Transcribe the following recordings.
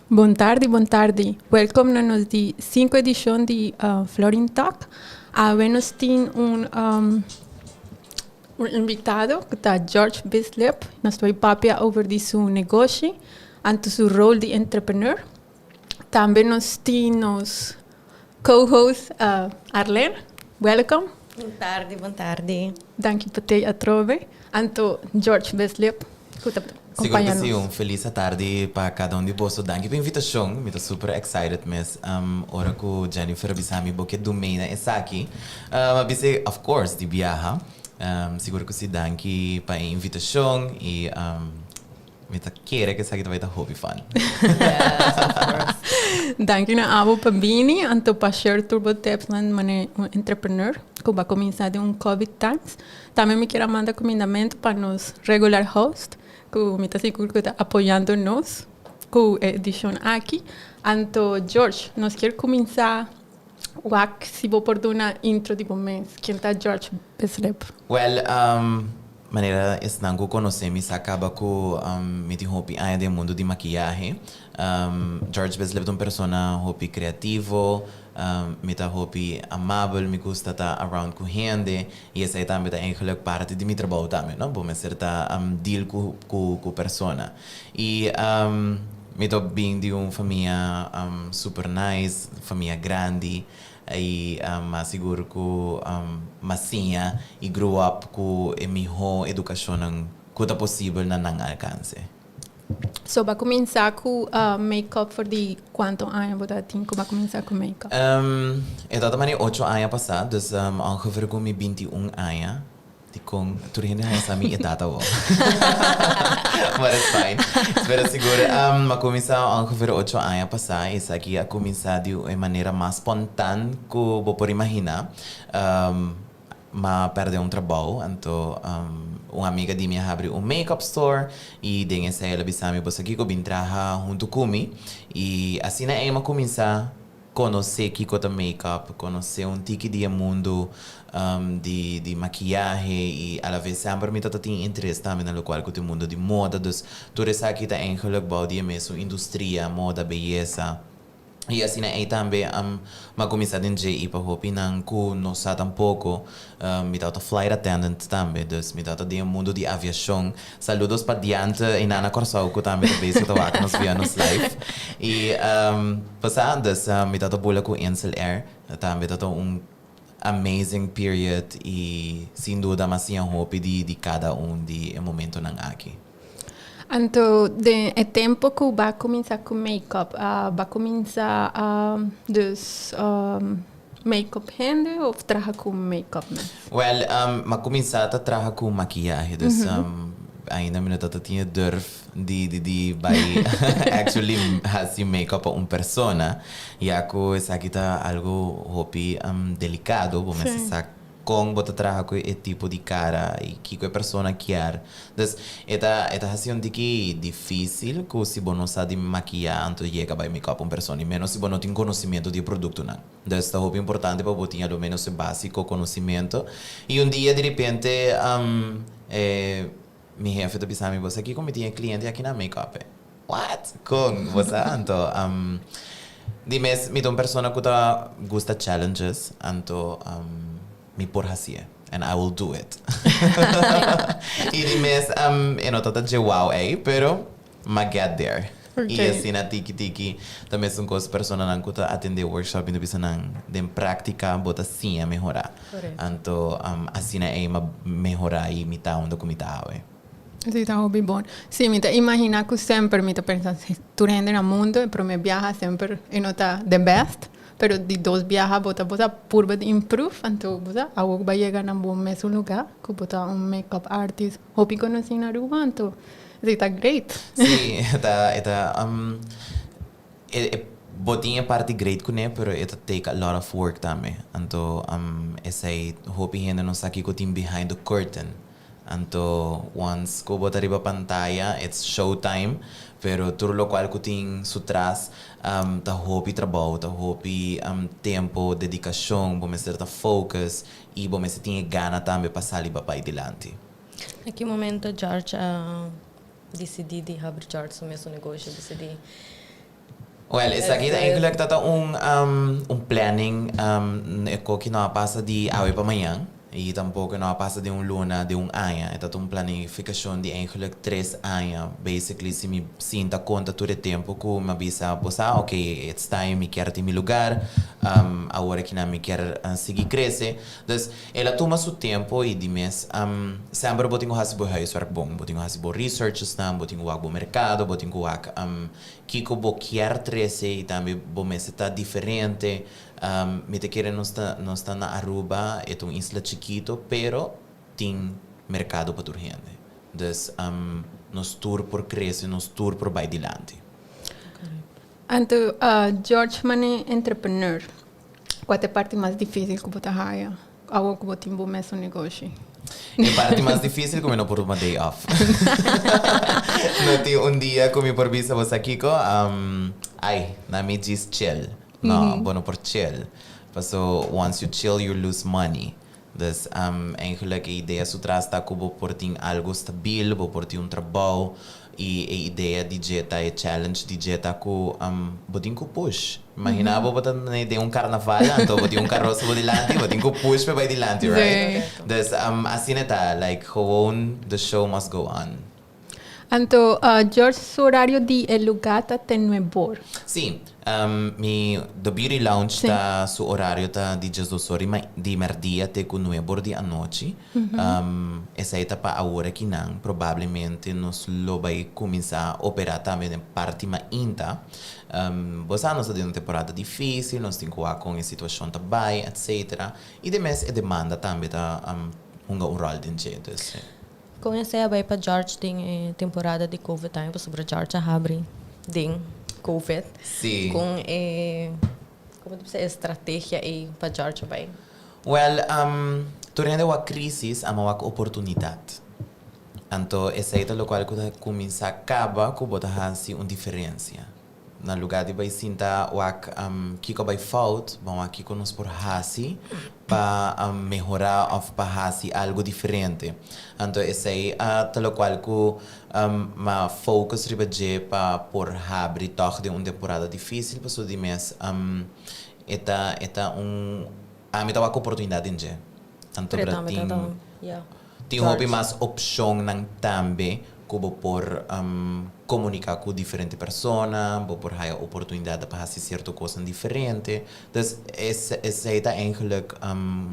Boa tarde, boa tarde. Welcome na nos di 5 edição de Florin Talk. Nós temos um invitado que está George Bislip. Nós estamos papia over de seu negócio e seu rol de entrepreneur. Também nós temos co-host Arlene. Welcome. Boa tarde. Dank por ter a trove. Anto George Bislip. Seguro que sim, feliz tarde para cada de vocês. Danke pela invitação. Eu estou super excited mas ora que Jennifer bisami porque domeina é aqui. Bise of course de viaja. Seguro que sim, danke para a invitação e me tá querer que essa aqui vai estar hobby fun. Yes, of course. Danke na abo para bini, anto para share turbo tips na entrepreneur, que vai começar de COVID times. Também me quero mandar comendamento para nos regular host, que me está seguro que está apoiando nós, com a edição aqui. Anto George, nós quer começar se vou por uma intro de mês. Quem está George Bislip? Well, maneira estanco conhecemos se acaba com me tem hobby aí do mundo de maquiagem. George Bislip é uma pessoa hobby criativo, me tá hobby amável, me gusta estar around com gente e essa é também eigenlijk parte de meu trabalho também, não? Bom, ser tá deal com pessoa e me tô bem de uma família super nice, família grande. E seguro que massinha e grow up com a melhor educação que é possível na não alcance. So, vai começar com make-up por de quanto anos você tem que vai começar com make-up? Eu estava 8 anos passados, ongeveer com 21 anos. Com tudo ainda é a minha idade agora. Mas é fine. Espero seguro. Mas começar ongeveer 8 anos passar, isso aqui a começar de uma maneira mais espontânea que eu vou imaginar. Mas perder trabalho, então uma amiga de minha abriu make-up store e dengue essa ela bisami você aqui que eu vim trabalhar junto comigo e assim é uma começar conhecer que é make-up, conhecer tique de mundo de maquiagem e a la vez sempre me tem interesse também no qual que o mundo de moda, dus tudo isso aqui tá eigenlijk bouw die mesmo indústria, moda, beleza. E assim é também uma comissão de GI para hobby não que não sabe tampouco me dá flight attendant também dus me dá de mundo de aviação saludos para diante e Nana Corsau que também é bem que tá nos via nos live e passadas me dá bola com Ansel Air também dá amazing period e sem dúvida mas sim hobby de cada de momento não aqui. Então, é tempo que vai começar com make-up. Vai começar dos make-up hand ou trabalhar com make-up? Well, mas começar a trabalhar com maquiagem. Dus, ainda me não tinha durf de vai actually fazer make-up para uma pessoa. E ako essa aqui tá algo hobby delicado, vamos dizer com bota trabalhar com esse tipo de cara e que a pessoa quer. Então, é assim que difícil que se você não sabe maquiar, então chega a make-up uma pessoa, e menos se você não tem conhecimento do produto. Então, é importante para você ter, ao menos, o básico conhecimento. E dia, de repente, minha chefe está pensando, você aqui como tinha cliente aqui na make-up. What? Com você? Então, de mês, me uma pessoa que gosta de challenges, então, me por assim, and I will do it. E de mês, eu não estou de wow, pero ma get there. Okay. E assim na tiki também são coisas pessoas não que atender workshop e bisa não de prática bota sim a melhorar. Então, assim é uma melhorar e me tá onde como tá hoje. Sim, está hobby bom. Sim, me imagina que sempre me pensa tu rende no mundo, pero me viaja sempre e não tá the best. Pero de dos viajes bota purba de improve, então bota algo vai chegar na bom mesmo lugar, que bota make-up artist, hobby conhecer na rua, então está great. Sim, botinha parte great com ele, pero it take a lot of work também. Então, essa hobby ainda não sabe que tem behind the curtain. Então, once que bota riba pantalla, it's showtime. Pero tudo lo qual que tem sutras tá hobby trabalho, tá hobby tempo, dedicação, vamos ser tá focus e vamos ser tinha gana também para sair para adiante. Em que momento George decidi de abrir George o mesmo negócio, decidi Well, is aqui eigenlijk dat planning eko que não passa de hoje para amanhã e tampouco não passa de luna de ano. É dat planificação de eigenlijk 3 anos. Basically, se me sinta conta todo o tempo que me avisa, ok, it's time, me quero ter meu lugar, agora que não me quero seguir crescer. Então, ela toma seu tempo e de mês, sempre vou ter que fazer huiswerk bom, vou ter que fazer researches, vou ter que fazer mercado, vou ter que fazer que eu quero crescer e também vou me estar diferente. Me te querem não está na Aruba, é uma isla chiquito, pero tem mercado para toda gente. Então, nos tour por crescer, nos tour por vai adiante. Então, George Mane entrepreneur. Qual é a parte mais difícil que você haya? Algo que você tem mesmo negócio? A parte mais difícil é que eu não posso uma day off. Não tem dia que eu me permissa você aqui com na me diz chill. No, bueno por chill. So once you chill, you lose money. Dus eigenlijk a ideia se trata como por ter algo stabil, por ter trabalho e a ideia de jeta, a challenge de jeta que botin que push. Imagina botar de carnaval, então botin carroça por delante, botin que push para delante, right? Dus assim está, like gewoon the show must go on. Então, George, su horário de lugar está nuevo? Sim, the Beauty Lounge está su horário tá de 12 horas de merdia até com 9 de a noite. Essa está para a hora que não, provavelmente nós lo vai começar a operar também em parte mais inta. Você não está de uma temporada difícil, nós temos que ver com a situação também, etc. E demais a demanda também está um rol de jeito. Comecei a ir para George tem temporada de COVID time sobre George a abrir tem COVID. Sim. Com como dizer estratégia aí para George vai. Well, durante a crise há uma oportunidade. Então, essa é o qual começa a acabar com botar uma diferença. Na lugar de vai sentar o que vai falta, vamos aqui com nós por hasi para melhorar ou para hasi algo diferente. Então esse é o qual que ma focus ribaje para por abrir toch de uma temporada difícil para o de mês me dá uma oportunidade em je. Então para tem hobby mais opção não também como por comunicar com diferentes pessoas, por ter a oportunidade para fazer certa coisa diferente. Então, esse é eigenlijk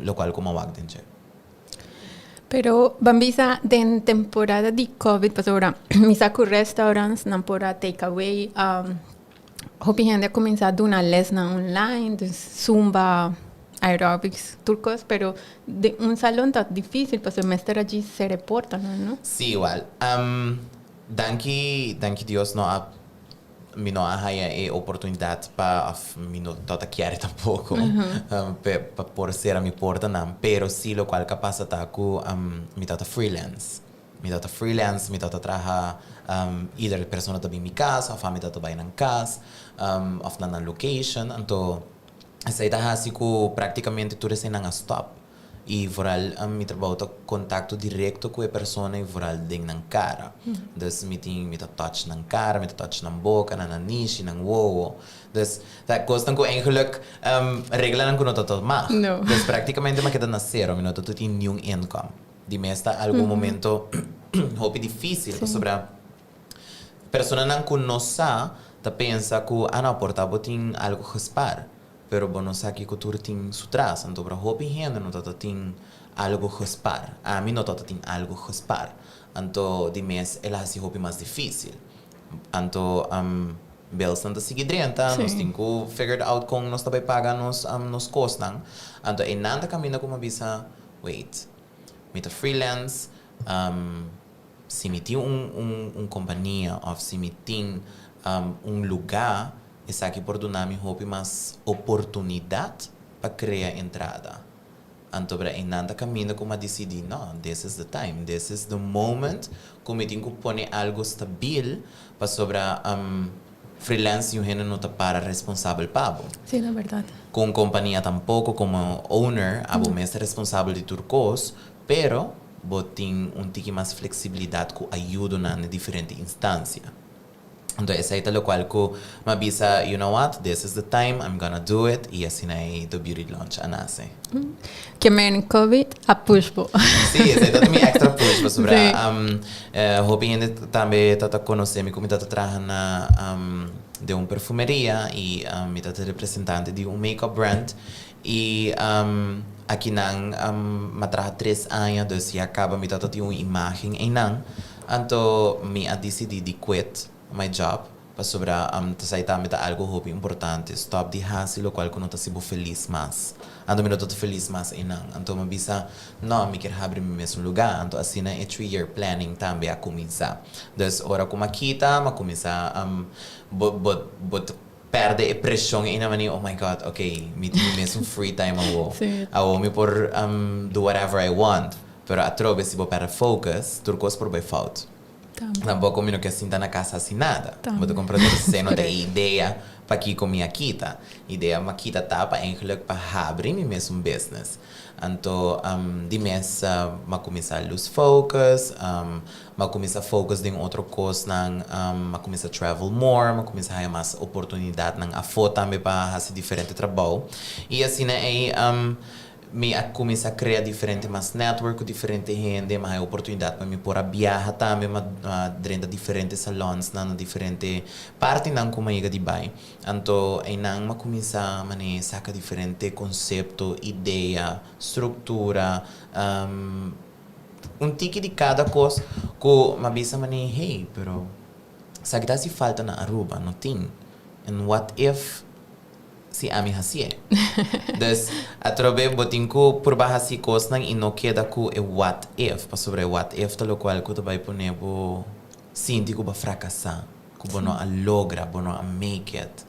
o qual como eu entendo. Pero, bambisa, de temporada de COVID, pues ahora, misa com restaurantes, não por takeaway, hopi gente começar a dar uma lesna online, zumba, aerobics, turcos, pero de un salón tan difícil, pues el mestre allí se reporta, ¿no? Sí, igual. Danke Dios no ha a oportunidade para não toda quiere tampoco para por ser a mi porta não, pero sí lo cual capaz tá com mi tota freelance. Mi tota freelance, mi tota trabalha either persona tá bem mi casa, ou mi tota vai na casa, ou na location, então essa ideia assim que praticamente tudo é não stop. E vooral mi trabalho tá contato direto com a pessoa e vooral ding na cara. Dus mi tá touch na cara, mi tá touch na boca, na niche, na wowo. Dus dat kost ko eigenlijk regelen ko no tot mag. Dus praticamente makita na zero, mi no tot in new income. Di mesta algum momento hopi difícil sobre a persona não conoça, tá pensa que não porta botin algo gespar. Pero bueno, sabe que tu tem sutras, então para hopi gente não tá tem algo gespar. A mim não tá tem algo gespar. Então de mês ela se hopi mais difícil. Então bills não tá seguir drenta, nós tem que figure out com nós também pagar nos custos. Então em nada caminho como avisa, wait, me tá freelance, se me tem companhia ou se me tem lugar essa aqui por donami hopi mais oportunidade para criar entrada. Então, para em nada caminho como a decidir, não, this is the time, this is the moment, como eu tenho que pôr algo stabil para sobre freelance e o gente não está para responsável para. Sim, é verdade. Com companhia tampouco, como owner, a mesma responsável de turcos, pero tem tique mais flexibilidade que ajuda na diferente instância. Entonces, esa es lo cual que me avisa, you know what, this is the time, I'm gonna do it, y así nae the beauty launch nace. Que men COVID a push po. Sí, ese es mi extra push, pues, sobre, Sí. hoping también tata conocer mi comida trabaja na de una perfumería y mi tata representante de un makeup brand y aqui nang me trabaja 3 años, dus ya acaba mi tata de una imagen en nang, anto mi a decidir de quit my job para sobre tasay também tá algo hobby importante stop de hasi lo qual que não tá sibo feliz mais ando me não tô feliz mais inang anto me bisa não me quer abrir meu mesmo lugar anto assim na 3-year planning também a começar dus ora como aquita ma começar bot perde a pressão e na mani oh my god okay me mesmo free time awo me por do whatever I want pero atrobe se bo para focus turcos por by fault. Tampoco me no que sinta na casa assim nada. Moet compreender se não tem ideia para que comia quita. Ideia makita tapa eigenlijk para abrir mi mesmo business. Então, de mês ma começar a lose focus, ma começar a focus em outra coisa, ma começar a travel more, ma começar a ter mais oportunidade nang afo também para fazer diferente trabalho. E assim é me começa a criar diferente mais network, diferente gente, mais oportunidade para me pôr a viajar também, dentro de diferentes salões, na diferente parte não como chega de bem. Então, aí não começa a sacar diferente conceito, ideia, estrutura, tique de cada coisa, que me avisa hey, pero sabe que se falta na Aruba, não tem? And what if si ami hasie. Dus atrobe botinku por bahasi kosnang ino queda ku e what if, pa sobre what if to lo qual ku to vai ponebo sinti ku ba fracassar, ku bono a logra, bono a make it.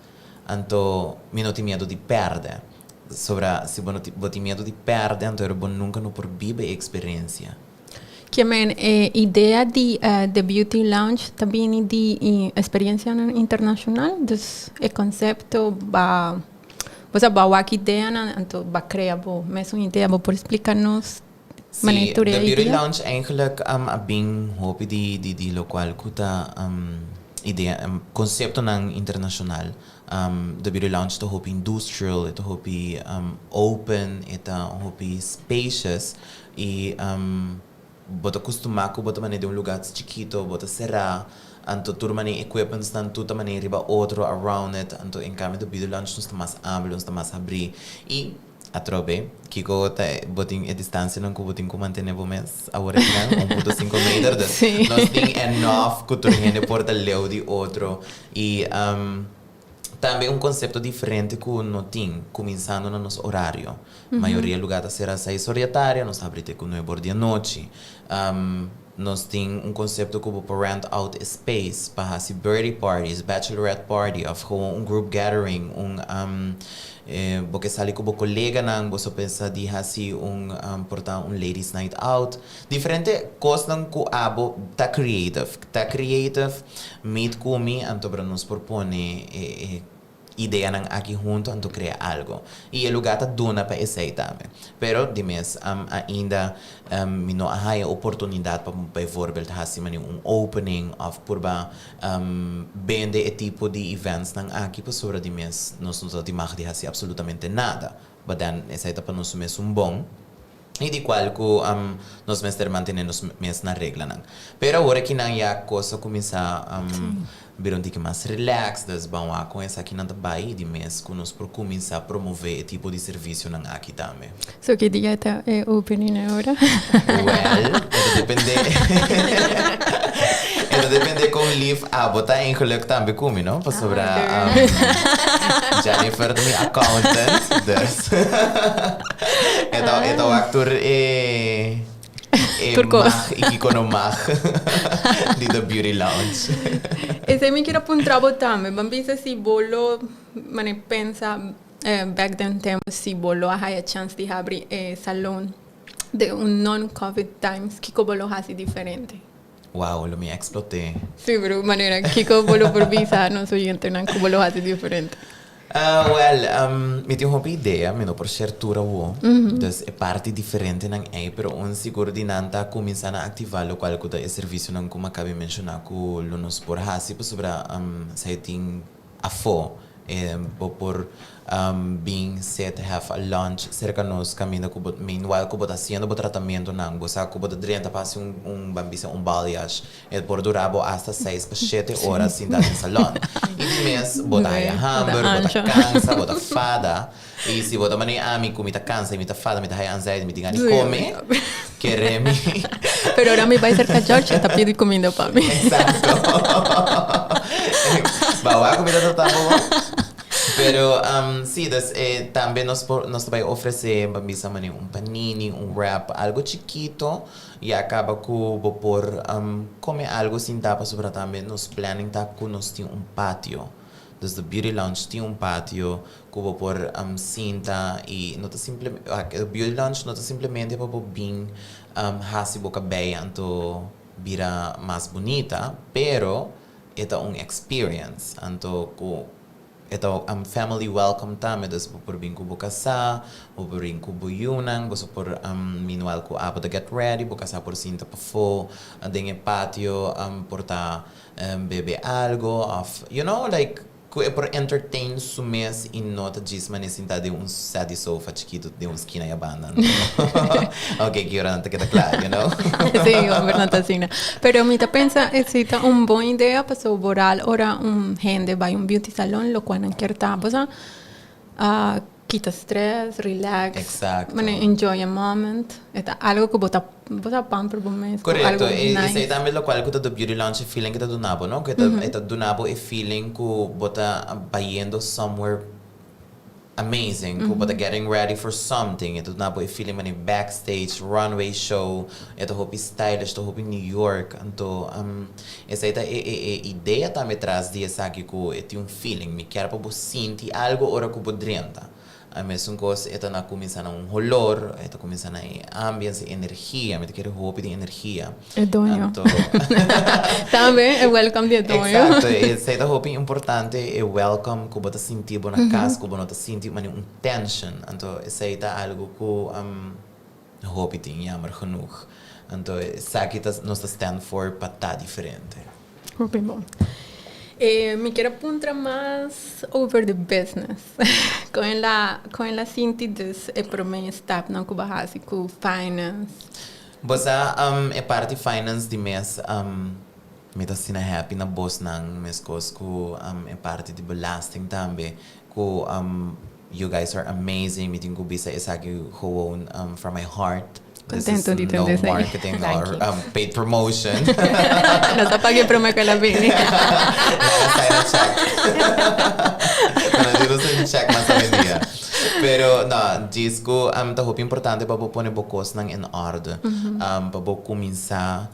Anto minoti miedo di perde. Sobre si bono boti miedo di perde, anto ero bon nunca no por vive experiência. Que men ideia de beauty lounge também de experiência internacional, dus o conceito ba você bawa aqui ideia na então ba criar bo mesmo ideia bo por explicar-nos maneira de beauty lounge eigenlijk a bem hobby de local kuta ideia conceito nang internacional de beauty lounge to hobby industrial to hobby open to hobby spacious e bota acostumar com bota maneira de lugar chiquito bota será anto turmani equipments nan tuta maneira riba outro around it anto em cambio do beauty lounge nós mais amplo nós mais abrir e atrobe kiko ta boting a distância não com boting com manter bo mes agora não 1.5 metros nós tem enough que turmani porta leu de outro e também conceito diferente que não tem, começando no nosso horário. A maioria do lugar será 6 horas da tarde, nós abrimos com 9 horas da noite. Nós temos conceito que para rent out space, para fazer birthday parties, bachelorette party, of gewoon group gathering, porque sali com o colega, não, você pensa de fazer portar ladies night out. Diferente coisas que abo tá creative, meet comigo, então para nos propõe ideia nang aqui junto anto criar algo e o lugar tá dona para esse também pero de mês ainda me não há a oportunidade para por exemplo fazer opening of purba vender esse tipo de events nang aqui para sobre de mês nós não temos de fazer absolutamente nada but then essa é para nós mesmo bom e de qual que nós mesmos mantenemos na regra não pero agora que não há coisa começar viram que mais relax, das vão a com essa aqui na Bahia de mês que nós por começar a promover esse tipo de serviço na aqui também. So que dia tá opening agora? Well, depende. Depende com o livro botar em colher também comigo, não? Para sobrar Jennifer minha accountant, das. Então o ator e mag de the beauty lounge. Esse me quero apontar também, mas pensa se bolo, mane pensa back then tempo se bolo a high chance de abrir salão de non-COVID times que bolo hace diferente. Wow, lo me explotei. Sí, pero maneira que bolo por visa não sou gente não que bolo hace diferente. me tinha uma ideia, me não por certura o, dus é parte diferente não é, pero um seguro de nanta começar a ativar o qual que é serviço não como acabei de mencionar que o lunos por hasi por sobre sei tem a fo por being set have a lunch cerca nos caminho que meanwhile que bota haciendo o tratamento não você que bota direita passa bambisa balayage por durabo hasta 6 para 7 horas sentado em salão e de mês bota hambúrguer bota cansa bota fada e se bota mani ami comida cansa me fada me high anxiety me tingani come queremi pero ahora me vai cerca George está pedindo comida para mim exacto bawa comida total pero sí, también nos va a ofrecer un panini, un wrap, algo chiquito y acaba por comer algo sin tapa sobre también nos planning que nos tiene un patio. Entonces, el Beauty Lounge tiene un patio como por cinta y no te simplemente, el Beauty Lounge no te simplemente para bien hasi boca bella, anto vira más bonita, pero es una experience, anto ito family welcome tame dus por bin ko bukasa o por bin ko buyunan gusto por meanwhile ko apo to get ready bukasa por sinta pa fo andeng patio porta bebe algo of you know like ko por entertain sumes in nota gisman sinta de sadi sofa chiquito de esquina ya banda no? Okay que ahora não queda claro you know sí verdade assim pero me pensa existe boa ideia para sobrar ora gente vai beauty salon lo qual não quer tá você quita stress relax exacto enjoy a moment é algo que bota pamper por mês correto e sei também lo qual que do beauty lounge feeling que tá do nabo não que tá do nabo e feeling que bota baiendo somewhere amazing que bota getting ready for something do nabo e feeling mani backstage runway show ito hopi stylish to hopi New York então essa ideia também traz de essa aqui que é feeling me quer para sentir algo ora que bodrenta a mesma coisa é na começar olor é começar na ambiente energia me quero roupa de energia é donho também é welcome de donho exato essa é roupa importante é welcome que bota sentir boa na casa que bota sentir tension então essa é algo que roupa tem jammer genoeg então essa aqui nós stand for para tá diferente roupa bom me quero apontar mais over the business com ela síntese é para mim staff não com básico finance você é parte finance de mês me tá sendo happy na boss nang mes coisas com é parte de belasting também com you guys are amazing me tenho bisa essa que from my heart. Contento de no marketing or paid promotion. No te pagué promo que la vini. Sign a check. Não digo check mas a dia. Pero no, disco tá muito importante para pôr bocos nang em ordem. Para começar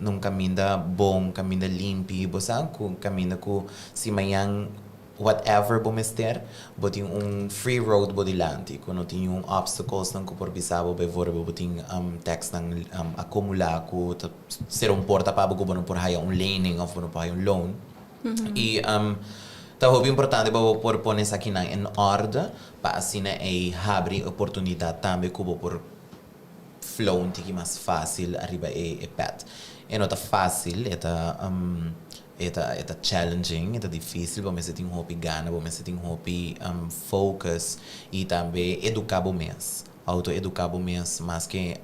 num caminho bom, caminho limpo, bosan com caminho com si mayang whatever bomester, botin free road bodilante, quando tinha obstacles nang por bisabo bevor botin text nang acumular ko ser porta para bo por haya laning of por haya loan. E tá hobby importante para por poner isso aqui em ordem para assim abrir oportunidade também como por flow que mais fácil arriba pet. E não tá fácil, é challenging, é difícil, vamos ter hobby gana, vamos ter hobby focus e também educar o mês, autoeducar o mês, mas que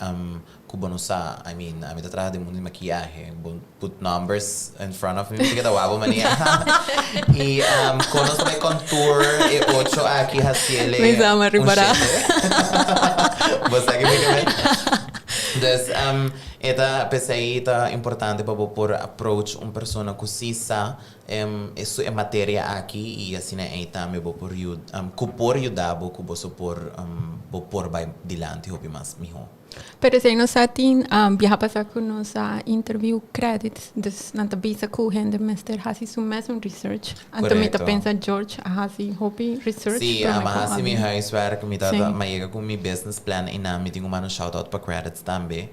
como não sa, I mean tá atrás de mundo de maquiagem, put numbers in front of me, porque tá wabo mania. E quando nós vai contour e 8 aqui haciele. Me chama ribará. Você que me dus pensei tá importante para por approach persona que sisa isso é matéria aqui e assim é também por ajudar por vai dilante hopi mais miho. Pero se nos atin viaja passar com nossa interview credits dus nanta bisa ku hende mester hasi su mesmo research também tá pensa George hasi hopi research sim hasi mi huiswerk mi tá maiega com mi business plan e na mi tenho uma shout out para credits também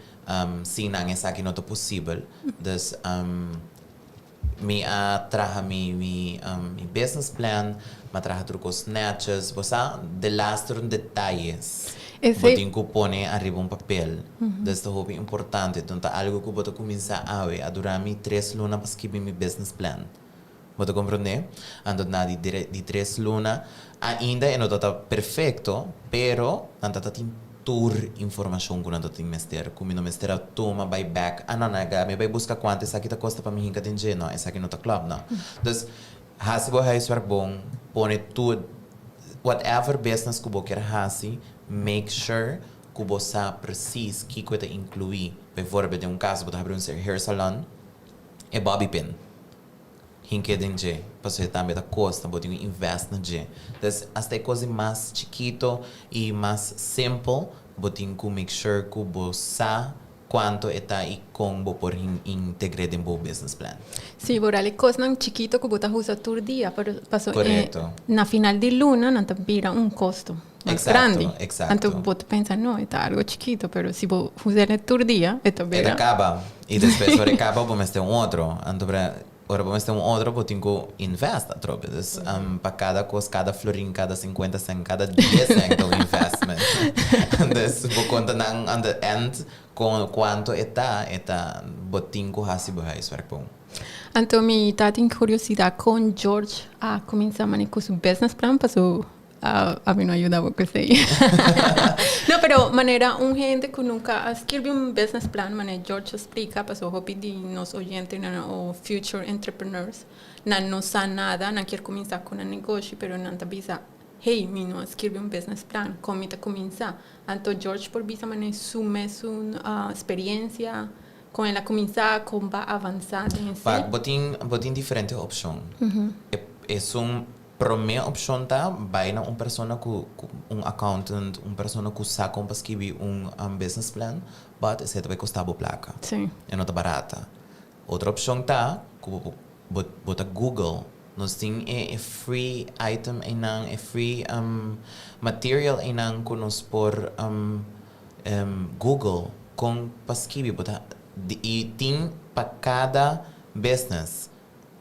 sim não é aqui não é possível dus mi traja mi business plan, me traja trucos snatches, bosa, de lastro detalles. Botin ko pone arriba un papel. Desta hobby importante. Então, algo que eu vou começar a durar 3 lunas para escrever mi business plan. Você compreende? Ando na di 3 lunas, ainda não está perfeito, pero não está tur informação que não tem mester, como não mester toma by back, não, me vai buscar quanto essa aqui tá custa para mim hinca tem não, essa aqui não tá club não. Dus hasibo huiswerk bom, pone tudo whatever business que você quer hasi, make sure que você sabe precis que você incluir. Por exemplo, em caso, você abrir um hair salon, é bobby pin. Hinke din je, paso também da costa, você invest na je. Então, esta coisa mais chiquito e mais simple, você tem que make sure que você sabe quanto está e como por integrar em seu business plan. Sim, por ali coisa chiquito que você usa todo dia, paso na final de luna não te vira custo mais grande. Exato. Então você pensa, não, é algo chiquito, mas se você usar todo dia, é vira. Acaba e depois você acaba, você tem outro. Então, agora vamos ter outro, vou ter que investir tropa. Para cada coisa, cada florim, cada 50 cent, cada 10 cent do investment. Então, vou contar on the end com quanto está, vou ter que fazer isso. Então, me tem curiosidade com George a começar com seu business plan, para a mim não ajuda a sei. Não, pero maneira gente que nunca escreveu business plan, maneira George explica para o hobby de nos oyentes ou future entrepreneurs, não sabe nada, não quer começar com um negócio, pero não te avisa, hey, me não escreve business plan, como te começar. Então George por visa maneira suma sua experiência com ela começar, como vai avançar em si. Botin diferente opção. É primeira opção tá, vai na uma pessoa accountant, uma pessoa que sabe como escrever business plan, but esse vai custar a placa. Sim. É não tá barata. Outra opção tá, que bota Google. Nós tem free item é free material que nós por Google com para escrever, e tem para cada business.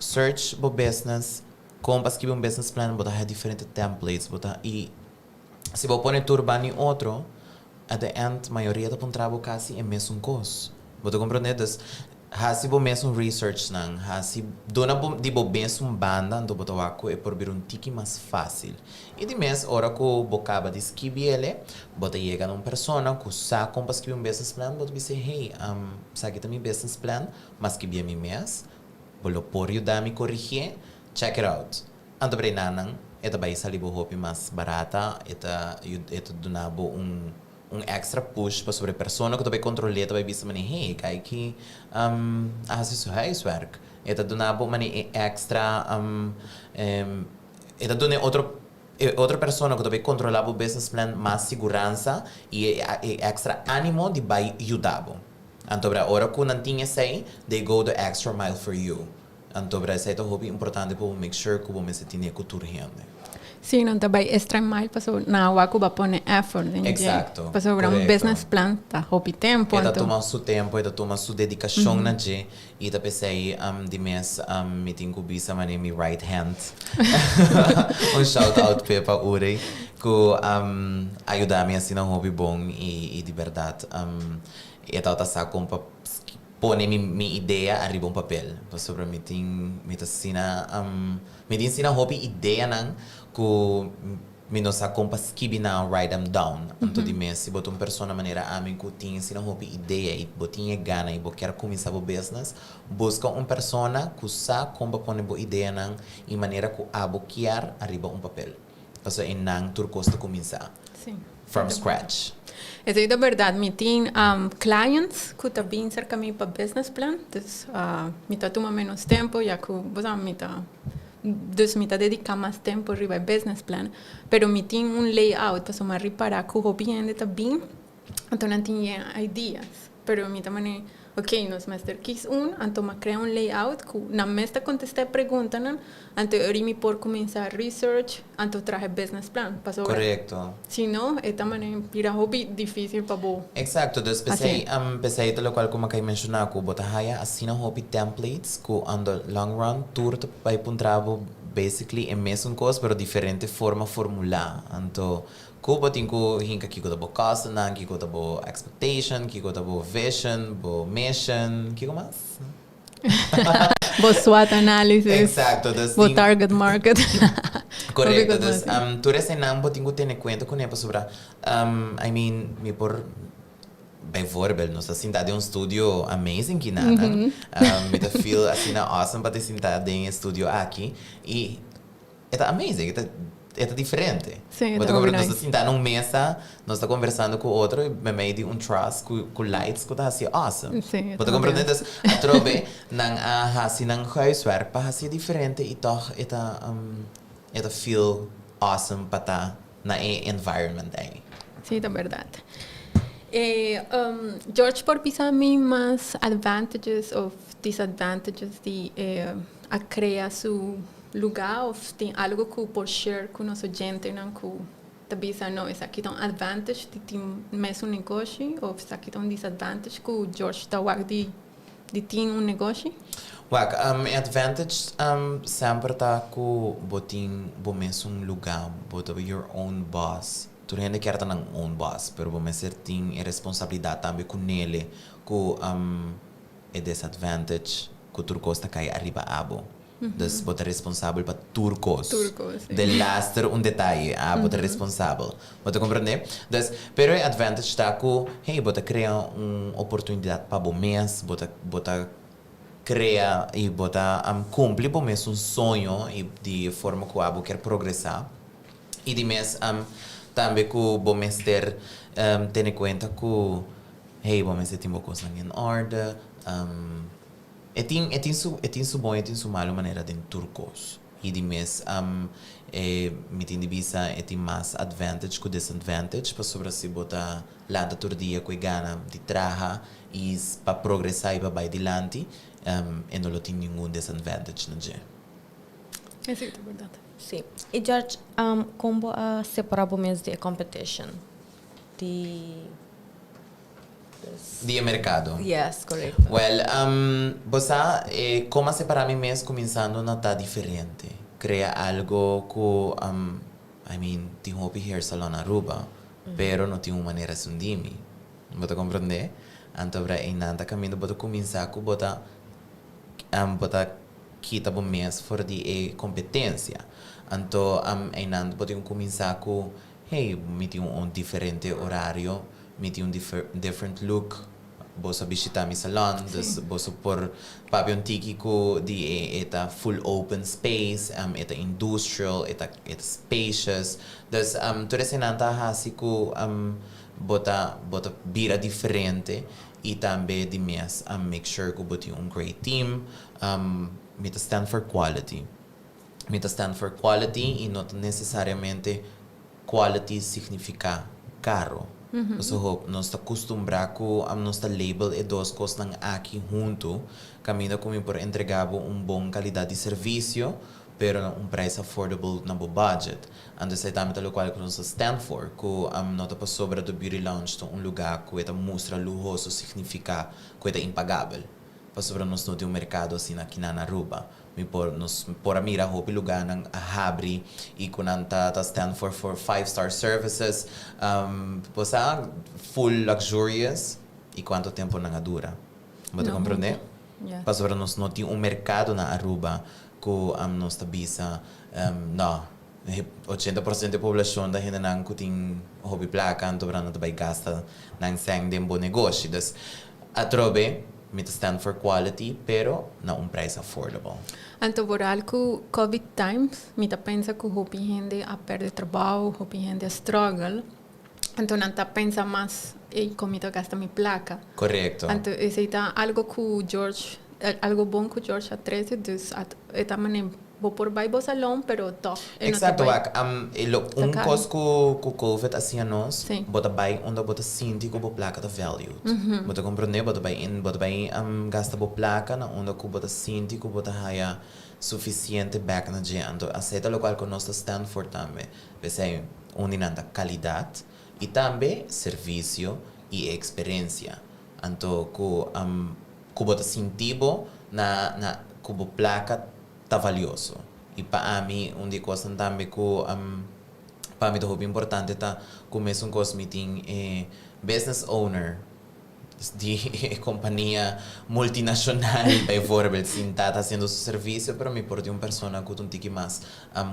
Search por business. Como para escrever business plan, você tem diferentes templates. E se você põe turbano em outro, at the end, a maioria do trabalho quase é mesmo coisa. Você compreende? Se você mesmo research, se dona de você mesmo banda, então você vai por vir tique mais fácil. E de mês, hora que você acaba de escrever ele, você chega a uma pessoa que sabe como escrever business plan, você diz, hey, sabe que meu business plan, mas que bem mês, você pode ajudar a corrigir. Check it out. Anto pre nanang, ito ba isa libo hopi mas barata, ito donabo extra push pa sobre persona que to ba controle, ito ba bisa mani hey, kay ki ahasi su huiswerk. Ito donabo mani extra ito done outra persona que to ba controlabo business plan mas segurança e extra ánimo de ba yudabo. Anto bra ora ku nantinha say, they go the extra mile for you. Então, para isso é muito importante para make sure que você tenha cultura rende. Sim, não também extra mais para na água vai pôr effort. Exato. Para sobre business plan, tá hobby tempo. Ela toma seu tempo, ela toma sua dedicação na dia e da pensei de mês me tenho que bisa mani mi right hand. Shout out para Uri que ajuda-me assim no hobby bom e de verdade. E tal tá só com pone mi ideia arriba um papel. Sobre me ensina hobby ideia nang que me não sabe como escrever na write them down. Então de mês se botar uma pessoa maneira a mim que tinha ensina hobby ideia e botinha gana e quer começar o business, busca uma pessoa que sabe como pôr boa ideia nang e maneira que aboquiar arriba um papel. Então em nang tur costa começar. Sim. From scratch. Isso é verdade. Me tem clients que também cerca mim para business plan. Então, me toma menos tempo, já que me dedica mais tempo para business plan. Pero me tem layout para somar reparar que o hobby ainda está bem. Então, não tinha ideias. Pero me também ok, nos master quis anto ma crea un layout ku na mesta contestar preguntas, anto mi por comenzar research, anto traje business plan. Paso Correcto. Si no, esta manera pira hobby difícil para vos. Exacto, dus pesay lo cual como kay mencionar ko bota haya asina hopi templates ko on the long run tour to pay puntrabo basically é mesmo coisa pero diferente forma formular. Anto ko botin ko hinka kiko tabo cost nan kiko tabo expectation, kiko tabo vision, bo mission, kiko mas. Vos SWOT analysis. Exacto, dus vos target market. Correcto, dus tu resta nan botin ko tiene cuenta con epa sobre I mean, mi por bijvoorbeeld, nós assim tá de studio amazing que nada, me tá feel assim na awesome para assim tá de studio aqui e é amazing, é diferente. Sim, é muito nós assim tá numa mesa, nós tá conversando com outro, me meio de trust com lights que tá assim awesome. Sim, Você compreende? Dus a trobe nang assim nang huiswerk para assim diferente e toch é feel awesome para tá na environment aí. Sim, é verdade. George, por pensar mim mais advantages ou disadvantages de a criar seu lugar ou tem algo que por share com nossa gente não que também não essa aqui tem advantage de ter mais negócio ou essa aqui tem disadvantage que o George está de ter negócio. Wak, advantage sempre tá com botin mesmo lugar, bota your own boss. Tu rende quer estar ng own boss, pero bom ser ting responsabilidade também com ele, com disadvantage, com turcos tá cai arriba abo. Dus bota responsável para turcos. De laster detalhe, bota responsável. Bota compreender? Dus, pero advantage tá com, hey, bota criar oportunidade para bom mês, bota criar e bota cumprir bom mês sonho e de forma que o abo quer progressar. E de mês também que o bom ter em conta que hey, bom ter tempo coisa em ordem tem su bom e tem su malo maneira de turcos e de mês me tem de visa tem mais advantage que disadvantage para sobre se botar lá da todo dia com gana de traja e para progressar e para vai adiante e não tem nenhum disadvantage no dia. É verdade. Sim. E George, como a separar o mês de competition? De mercado. Yes, correct. Well, você como separar mi mês começando a estar diferente. Cria algo que, I mean, tem um hair salon na Aruba, pero não tem uma maneira sundimi. Você compreende? Então, para ainda caminho, você começar com você kita o mês fora de competência. Então, ainda você começar com, hey, me tem diferente horário, me tem different look. Você visitar mi salon, você por papion tíquico de eta full open space, eta industrial, eta spacious. Dus tu resenanta hasi ko bota bira diferente e também de mês make sure que boti great team, me stand for quality. Me stand for quality e não necessariamente quality significa caro. So, nós está acostumbrado com nossa label e duas coisas aqui junto, caminho como por entregar bom qualidade de serviço, pero preço affordable na budget. Então, é também o qual nós stand for, que não está sobre do beauty lounge, lugar que é mostra luxuoso significa que é impagável. Para sobre nós não tem mercado assim aqui na Aruba. Por a mira hopi lugar ng habri e kunanta ta stand for 5-star services posa full luxurious e quanto tempo nang dura. Você compreende? Yeah. Para sobre nós não tem mercado na Aruba que nós tabisa não 80% da população da gente não tem hobby placa então para não vai gastar nang sang de bom negócio. Dus atrobe me stand for quality, pero na preço affordable. Então, por algo COVID times, me pensa que o gente a perder trabalho, o gente a struggle. Então, não tá pensa mais em como eu gasto minha placa. Correto. Então, esse é algo que o George, algo bom que o George a 13, dus é também vou por vai bo salão, pero toch. Exacto, wak. Un Takan. cos ku COVID assim nos, Sim. bota bai onda bota sinti ku bo placa da valued. Bota compreender, bota bai gasta bo placa na onda ku bota sinti ku bota haya suficiente back na dia. Então, aceita lo qual conosco Stanford também. Pensei, uninanda qualidade e também serviço e experiência. Então, ku bota sintibo na ku bo placa tá valioso. E para mim, uma coisa também que para mim é importante tá começar com meeting business owner de companhia multinacional, bijvoorbeeld, sim, está fazendo seu serviço, mas me pode uma pessoa que um tique mais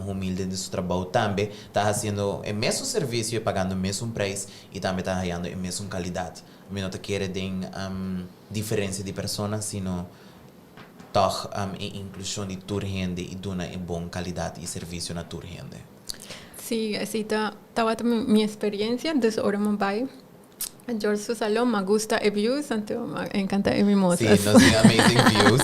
humilde de seu trabalho também está fazendo o mesmo serviço e pagando o mesmo preço e também está ganhando a mesma qualidade. Me não quer ter diferença de pessoas, sino toch a inclusão de toda gente e dar uma boa qualidade e serviço na toda gente. Sí, así está mi experiencia, entonces ahora me voy. George su salón, me gusta el views, entonces me encanta el mimosa. Sí, nos dio amazing views.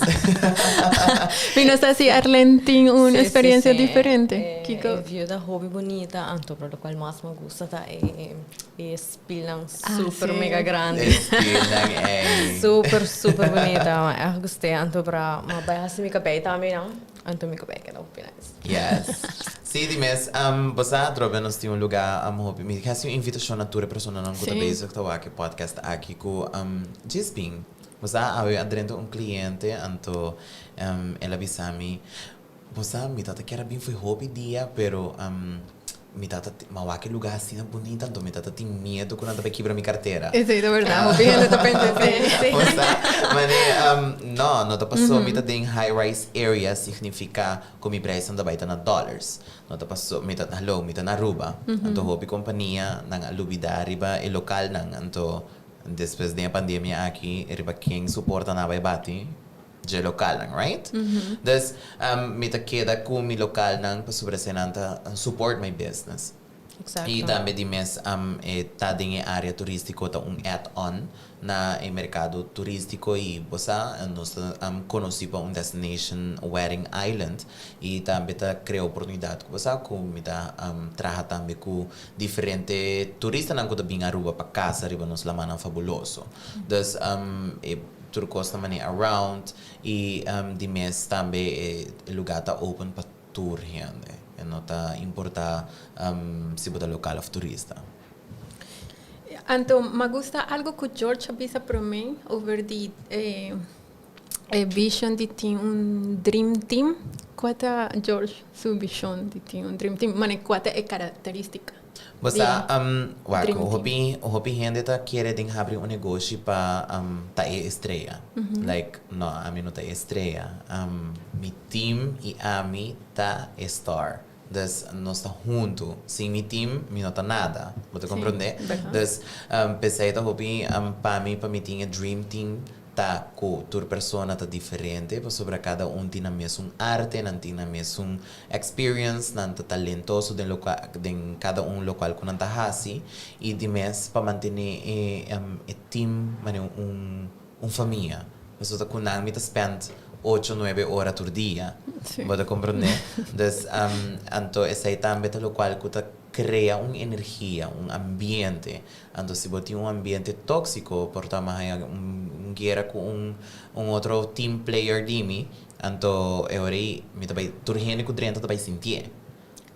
Y no sé si Arlen tiene una Sí, experiencia sí, sí. diferente. Kiko. View da hobby bonita, anto pero lo cual más me gusta ta spilan super sí. mega grande. Spielen, Super bonita. Eu gostei, anto para ma vai assim mi cabelo também não. Anto mi cabelo que não pilas. Yes. Sim, mas você troca nos tem um lugar hobby. Me quer uma invitação a toda pessoa não que bezig tá aqui podcast aqui com Jisping. Você há dentro um cliente, anto ela avisa-me, você me tá quer bem foi hobby dia, pero me tá aquele lugar assim bonito, então me tá tem medo quando vai quebrar minha carteira. Sí, de verdad, opinión de repente. Não tá passou, me tá em high-rise area, significa que mi preço anda baita na dollars. Não tá passou, me tá na Aruba. Então, hobby companhia, nang alubida, riba, e local nang, então, depois da pandemia aqui, riba quem suporta na vai bati, de local nang, right? Dus, me tá queda com mi local nang, para sobresenanta, support my business. Exacto. E também de mês tá em área turística tá add-on na mercado turístico e você nós conheci para destination wedding island e também tá cria oportunidade com você com tá trabalha também com diferente turista não que bem Aruba para casa riba nos lamana fabuloso. Dus turcos também around e de mês também lugar tá open para tour gente. Não tá importa se botar local of turista. Anto, me gusta algo que George avisa para mí over the vision de team, un dream team. ¿Cuál es George su vision de team, un dream team? Mane, ¿cuál es característica? Basta, o hobby gente tá querendo abrir um negócio para tá estrela. Like, não, a mim não tá estrela. Mi team e a mim tá star. Dus nós tá junto. Sem mi team, mi não tá nada. Você compreende? Dus, pensei tá hobby para mi team é dream team. Tá com toda pessoa tá diferente, sobre cada tem a mesma arte, não tem a mesma experience, não tá talentoso de cada local que não tá assim e de mês para manter team, família. Você tá com nami tá spend 8-9 horas por dia. Você compreende? Dus anto essa também tá local que tá crea uma energia, um ambiente. Então, se você tem um ambiente tóxico, por também guerra com outro team player de mim, então eu me também turhene com dentro também sentir.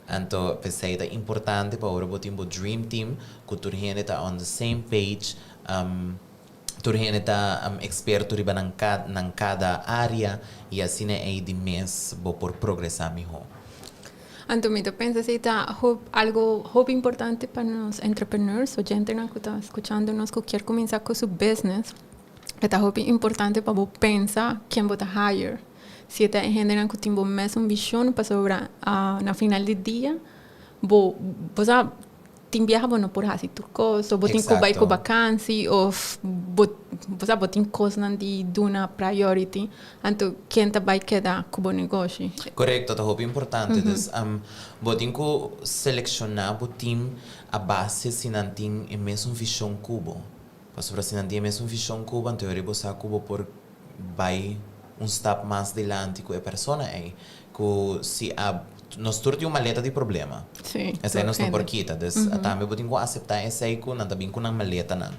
Então, pensei é importante para o botar um dream team, que turhene tá on the same page, turhene tá experto riba nang cada área e assim é de mês por progressar melhor. Antonio, ¿piensas que está algo importante para los entrepreneurs o gente que está escuchándonos que quiere comenzar con su business? Está importante para pensar quién va a hire. Si está gente que tiene una visión para sobre na final del día, você tem viaja bueno por assim turcos, ou botin ko vai ko vacancy, ou você botin coisas de duna priority, então quem tá vai quedar com o negócio. Correto, tá muito importante. Dus botin ko selecionar botin a base se não tem a mesma visão cubo. Para sobre se não tem a mesma visão cubo, então eu você cubo por vai step mais delante com a persona é que se nós turti uma maleta de problema. Sim. Essa é nossa porquita. Também botin ko aceitar essa aí que não tá bem com uma maleta não.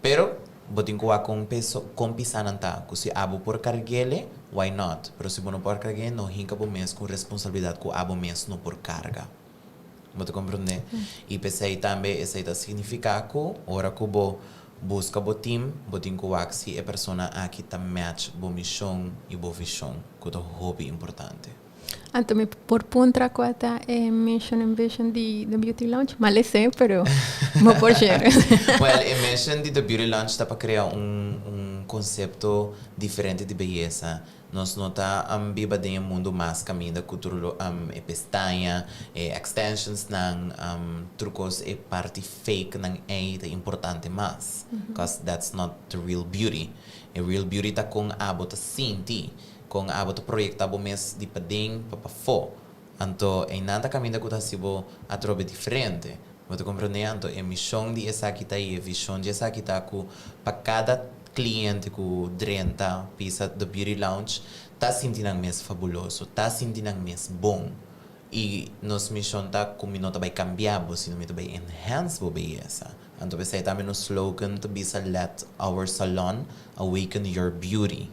Pero botin ko com peso com pisanan ta. Que se abo por carguele, why not? Pero se não por carguele, não hinca po mes com responsabilidade que abo mes não por carga. Você compreende? E pensei também, essa aí significa que ora que bo busca bo team, botin ko se a persona aqui tá match bo missão e bo visão, que é hobby importante. Também por puntra quata mission and vision de Beauty Lounge, mal sei, pero mo por share. Well, a mission de The Beauty Lounge está para criar conceito diferente de beleza. Nós não está viva de mundo mais caminho cultura pestaña, extensions ng trucos e parte fake ng é importante mais, because that's not the real beauty. A real beauty tá com abo tá sinti. Kung abo to proyekta bo mes di pading papafo. Anto, ay nanta kami da kuta sibo atrobe diferente. Você compreende? Anto, a missão de essa kita e a visão de essa kita ku para cada cliente ku drenta pisa do Beauty Lounge, tá sentindo mes fabuloso, tá sentindo mes bom. E nos missão tá como não tá vai cambiar, bo sino mito vai enhance bo beleza. Anto, pensei também no slogan to bisa let our salon awaken your beauty.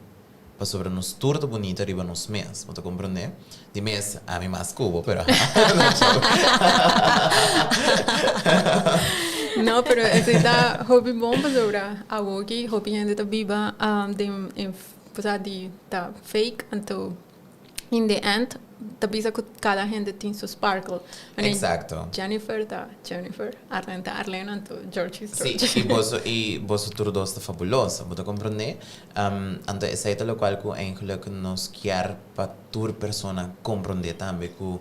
Pa sobre nos turto bonito arriba nos mes, ¿me comprende? De mes a mí más cubo, pero No, pero esse da hobby bom para sobre a woki, hobby gente tá viva de tá fake, então in the end tá bisa que cada gente tem seu sparkle. Exacto. Jennifer, Arlene, então George. Sí, y vos turdo está fabuloso, ¿me comprende? Então essa é lo qual que eigenlijk nos quer para tur persona comprender também que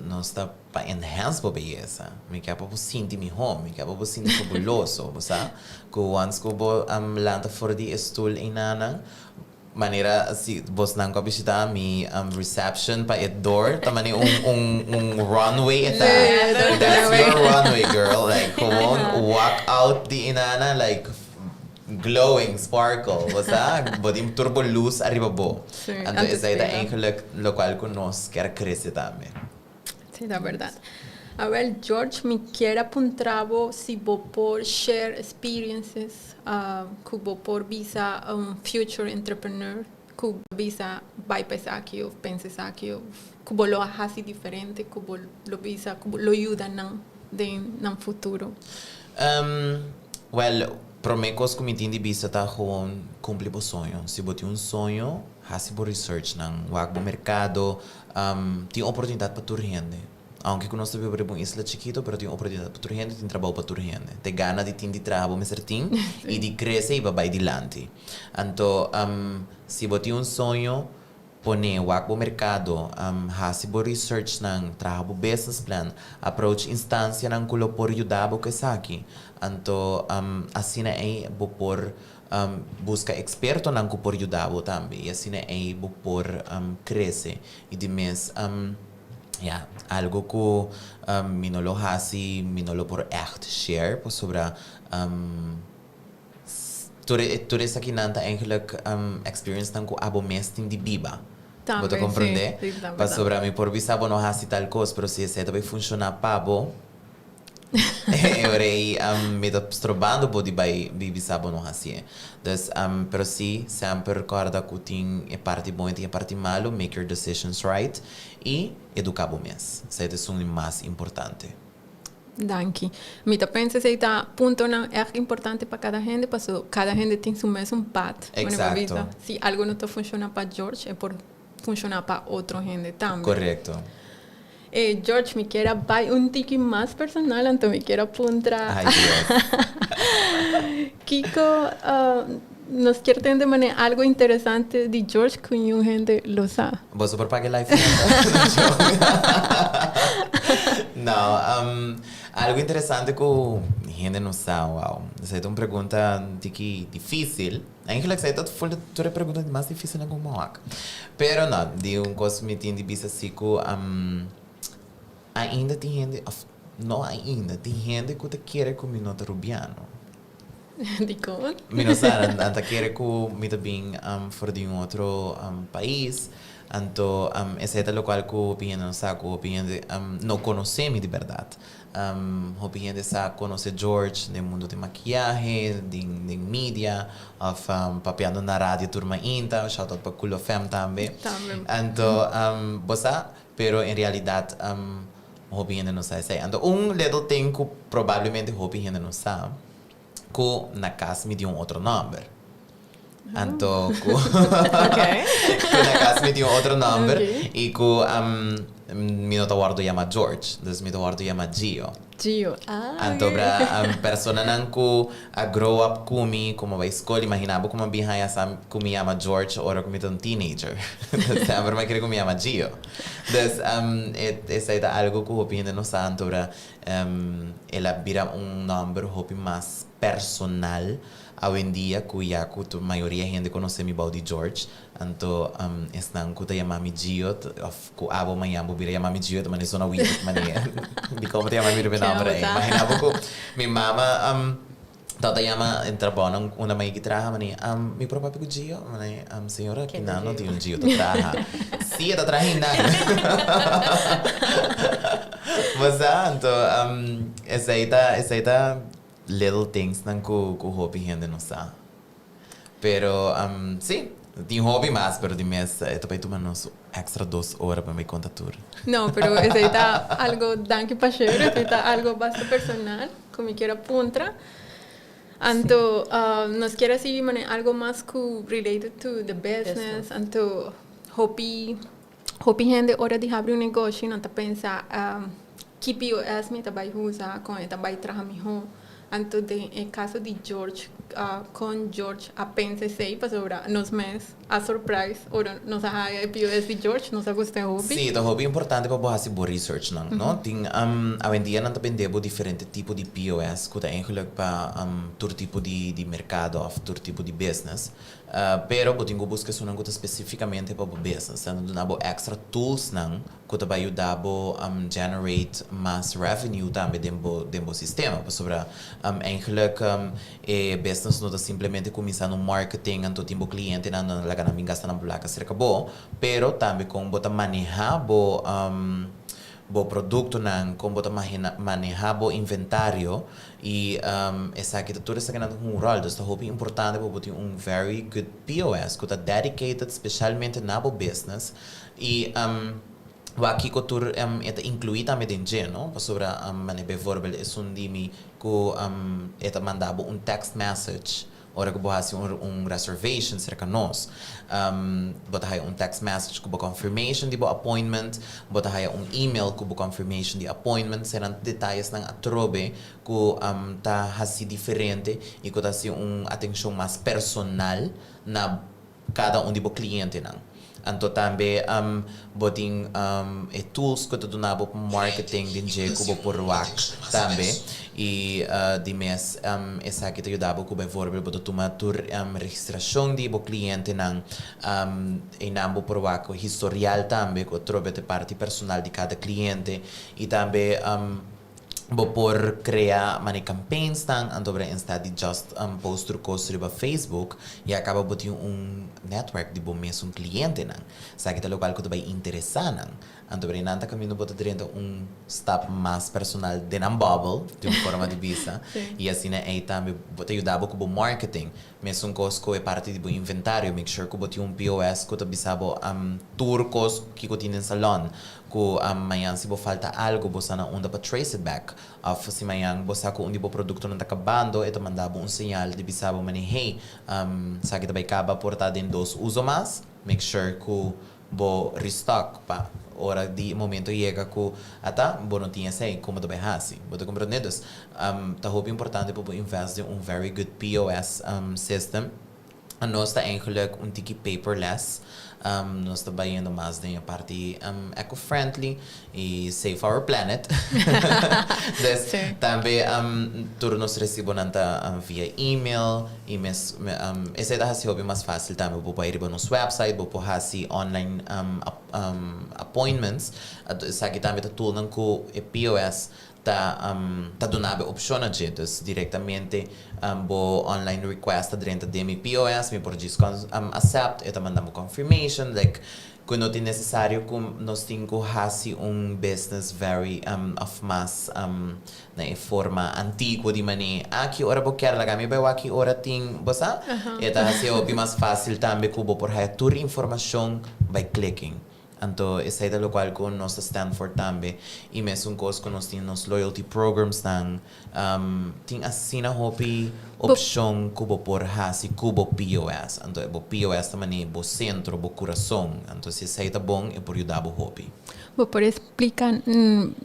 nos está para enhance a beleza, me quer para sentir melhor, me quer para sentir fabuloso, sabe? Que once que vos lanta fora de stool e nana maneira si vos nang ko bisita mi reception pa at door tamani runway that's your runway girl like come on walk out the inana like glowing sparkle basta bodim turbo luz arriba bo ando esa é eigenlijk lo qual que nos quer crescer também. Sí, da verdad. A ver, George, me quiere apuntar si vos por share experiences, que vos por visa future entrepreneur, que visa vai pensar aqui ou pensar aqui, que vos lo hace diferente, que vos lo visa, que vos lo ayuda no futuro. Well, para mim, coisa que me tem de vista tá com cumprir o sonho. Se você tem sonho, faz research ng wag mercado, tem oportunidade para tu rende. Aunque nós vivemos em uma isla chiquito, pero tem oportunidade para tu rende, tem trabalho para tu rende. Te gana de tem de trabalho, mas certinho, e de crescer e vai dilante. Então, se você tem sonho, pone wag mercado, faz research ng trabalho business plan, approach instância ng kulo por ayudar que saki. Então, assim é por busca experto ng por ayudar também. E assim é por crescer e de mês algo que minolo hasi, minolo por echt share, po sobra tudo isso aqui nanta eigenlijk experience tanto abo mesting de biba. Você compreende? Para sobra mi por visabo no hasi tal coisa, pero se essa vai funcionar pabo, eu me tô strobando po di vai visabo no hasi. Dus pero si sempre recorda que tem a parte boa e a parte malo, make your decisions right e educar o mês. Isso é o mais importante. Danke. Me pensa se está ponto não é importante para cada gente, porque cada gente tem seu mesmo path. Exato. Se algo não está funcionando para George, é por funcionar para outra gente também. Correto. George, me quer vai tique mais personal, então me quer apontar. Ai, Deus. Kiko, nos quer entender algo interessante de George que a gente lo sabe. Você por pagar live? Não, algo interessante que a gente não sabe, wow. Essa é uma pergunta difícil. Eigenlijk essa é toda pergunta mais difícil na Gumahuac. Pero não, de coisa me tem de vista assim que ainda tem gente, não ainda, tem gente que quer comer nota rubiano. Dico. Minusar, anta querer que me também for de outro país. Então, essa é a local que eu opinião não sabe, não conhece-me de verdade. Opinião de sabe conhecer George no mundo de maquiagem, de mídia, of papiando na rádio turma inta, shout out para Kulo Fem também. Então, você, pero em realidade, opinião não sabe. Então, little thing que provavelmente opinião não sabe, que na casa me deu outro número. Então, na casa me deu outro número e que me não guardo chama George, então me guardo chama Gio. Gio. Então, para persona não que a grow up comigo, como vai escola, imaginava como behind essa que me chama George, ora que me um teenager. Sempre me queria que me chama Gio. Então, essa é algo que eu opino não sabe, então, ela vira número mais personal. Hoje em dia, que a maioria da gente conhece me de George, então, estão que eu chamo Gio, que a abo manhã vou vir chamar Gio, mas isso não é o maneira. De como te chama meu nome, imaginava que minha mama tata chama entra bom uma mãe que traja mani mi próprio pico Gio, mani senhora que não tem Gio to traja. Sim, tá trajando. Mas então, essa aí tá little things não que o hobby gente não sabe. Pero, sim, tem hobby mais, pero de mês, também tu manos extra 2 horas para me contar tudo. No, pero ese está algo danke pasero, ese está algo bastante personal, como quiera puntra. Anto, nos quiere decir algo más que related to the business, anto, hobby gente hora de abrir un negocio, não tá pensa, que POS me trabalha usar, com ele trabalha trabalhar melhor. Anto, no caso de George, com George, a pensa sei, para sobre nos meses, a surprise, ora, nos a POS de George, nos a gostar hobby. Sim, então hobby é importante para fazer boa research, não? Tem, hoje em dia não também debo diferente tipo de POS, que é eigenlijk para todo tipo de mercado, ou todo tipo de business. Pero eu tenho busca isso não especificamente para o business, então não extra tools não, que vai ajudar a generate mais revenue também dentro do sistema, para sobre eigenlijk business não simplesmente começar no marketing, então tem o cliente não lá na minha gasta na placa cerca bom, pero também com botar manejar bo produto nan como bota manejar bo inventário e essa arquitetura está ganhando rol, então é muito importante para botar very good POS que está dedicated especialmente na bo business e aqui que tu é incluir também dentro, não? Para sobre por exemplo, é dimi que é mandava text message ora que você reservation cerca nós bota aí text message com confirmation de appointment bota aí email com confirmation de appointment serão detalhes na atrobe que tá assim diferente e que tá assim atenção mais personal na cada de cliente não. Então também botin tools que tu dá para marketing de que por WAC também e de mês essa que te ajudava com por exemplo tomar registração de o cliente não e não por WAC historial também que trobe de parte personal de cada cliente e também por criar campaigns tang anto instead de just post coisa para Facebook e acaba botando network de bom mesmo cliente nang sa kita local que tu vai interessar nang anto nanta caminho bota dentro step mais personal de nam bubble de uma forma de vista e assim aí também bota ajudar com o marketing mesmo coisa é parte do inventário make sure que bota POS que tu bisabo tour coisa que tu tem salão que amanhã se falta algo você não anda para trace it back se amanhã você com o produto não está acabando então mandava sinal de bisabo mani hey sa kita vai acabar portar em 2 uso mais make sure que bo restock pa ora di momento chega que ata bo não tinha sei como do behasi bo compreendes tá hope importante para investir very good POS system a nós está eigenlijk tiki paperless nós está baiando mais da parte eco-friendly e save our planet. Também todos nós recebemos via email e essa é a hobby mais fácil também vou ir para nosso website vou fazer online appointments essa aqui também tá tudo com POS ta donabe option a gente, dus directamente bo online request dentro de mi POS, mi por accept, eta mandamos confirmation, like quando é necessário que nós temos business very of mass na forma antiga de maneira aqui ora bo quer lagar me aqui ora tem bossa eta assim é mais fácil também que por aí toda informação by clicking. Então, essa é o qual com nós Stanford também e mesmo coisa que nós temos loyalty programs tem assim a hobby opção que vou por hasi cubo POS. Então, o POS também é o centro, o coração. Então, se isso é bom, é por ajudar o hobby. Vou por explicar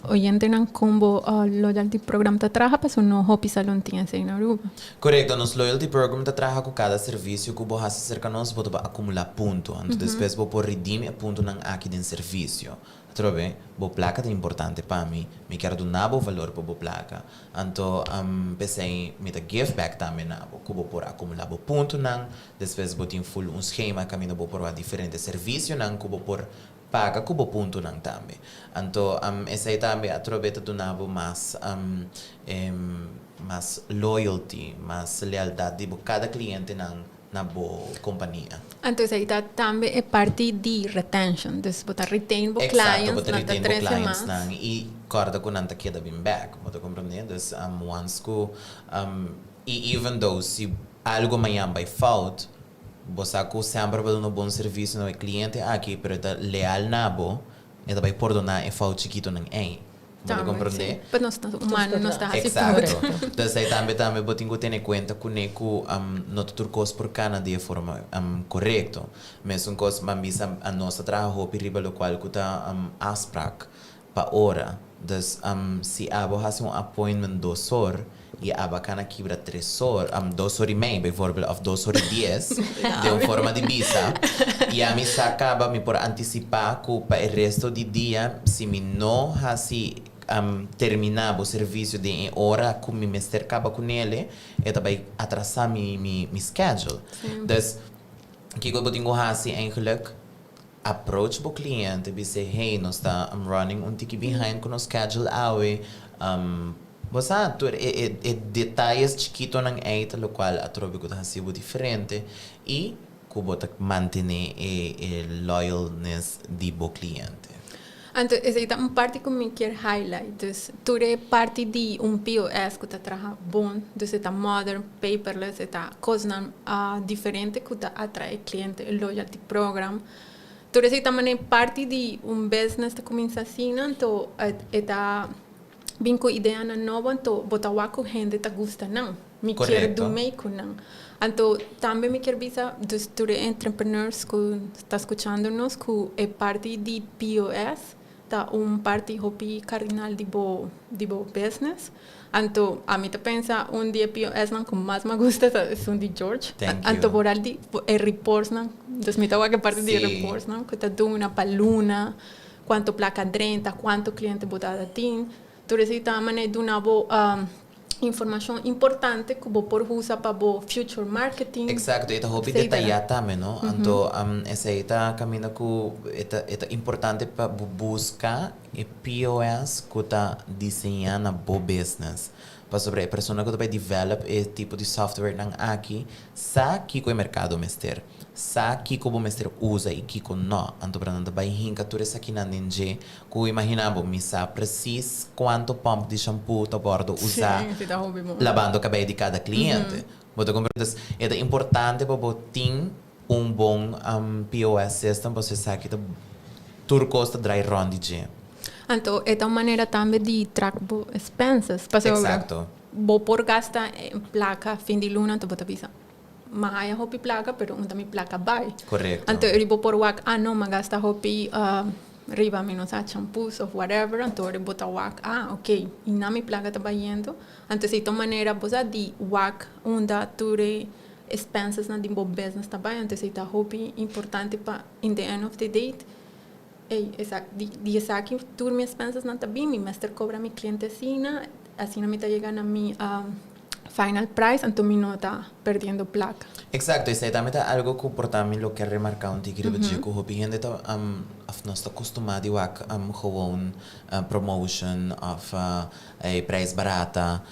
oyente nan como loyalty program ta traja para no hobby salon tinha sei na Aruba. Correto, nos loyalty program ta traja com cada serviço que você cerca nós vou acumular ponto. Então, depois vou por redeem ponto nan aqui den serviço. Trobe, bo placa é importante para mim. Me quero donar o valor para bo placa. Então, pensei me dar give back também na bo, que vou por acumular bo ponto nan. Depois vou ter full schema caminho bo por diferentes serviços nan que vou por paga kubo punto nang tambe. Anto essa tambe atrobeta donavo mas loyalty, mas lealdade de cada cliente na boa companhia. Então aí também é parte de retention, então botar retain bo clients, botar retain bo clients nang e corda com nanta queda bem back, botar compreendendo? Once ko even though se algo manhã by fault você sempre vai dar um bom serviço no cliente aqui, pero tá leal nabo, e vai perdonar e falta chiquito não é. Pode compreender? Mas nós humano não está assim. Exato. Então aí também vou ter que ter em conta que não tudo coisa por cana de forma correta. Mesmo coisa mambisa a nossa trabalho riba lo qual que tá asprak para hora. Então se abo faz appointment 2 horas e a bacana quebra 3 horas, 2 horas e meia, por exemplo, ou 2 horas e 10, de uma forma de visa. E a mim se acaba, me por antecipar que para o resto do dia, se me não assim terminar o serviço de hora que me acaba com ele, ele vai atrasar mi schedule. Então, o que eu tenho assim, eigenlijk, approach o cliente e dizer, hey, nós estamos running tique behind com o schedule awe, você detalhes chiquitos não é o qual a troca que está sendo diferente e que você manter a loyalness do cliente. Então, essa é uma parte que eu quero highlight. Então, tu é parte de POS que está bom, então está modern, paperless, está coisa diferente que atrai cliente, o loyalty program. Tu é também parte de business que começa assim, então está bem com ideia nova, então botar com gente que gosta não, me quer do meio com não. Então também me quer dizer dos entrepreneurs que está escutando-nos que é parte de POS, tá parte hobby cardinal de bo business. Então a mim pensa dia POS não que mais me gusta é de George. Então por ali é reports não, dos me que parte de reports não, que tá dando uma paluna, quanto placa drenta, quanto cliente botada tem. Então, isso também é uma boa informação importante que vou por usar para o future marketing. Exato, é hobby detalhado também, não? Então, essa é a caminho que é importante para buscar e POS que está desenhando a boa business. Para sobre a pessoa que vai develop esse tipo de software aqui, sabe que o mercado mester, sabe que o mester usa e que não. Então, para não vai rincar tudo isso aqui na ninja, que imaginava, me sabe preciso quanto pump de shampoo tu bordo usar, lavando o cabelo de cada cliente. É importante para ter bom POS system, você sabe que tudo custa dry run de então, é uma maneira também de track expenses. Exato. Vou por gastar em placa fim de luna, então vou avisar. Mas eu hobby placa, pero não também placa vai. Correto. Então, eu vou por o não, mas gasta hobby riba menos shampoos ou whatever, então eu vou botar ok. E na minha placa está indo. Então, é uma maneira de onde tu expenses na de business também. Então, é hobby importante para, in the end of the day, aqui tu minhas expenses não tá bem, mi master cobra mi cliente assim não me tá chegando a mi final price, anto mi no está perdiendo placa. Exacto, e também tá algo que para mim lo que remarcar um tigre que o hobby gente tá nós está acostumado a gewoon promotion of prijs barata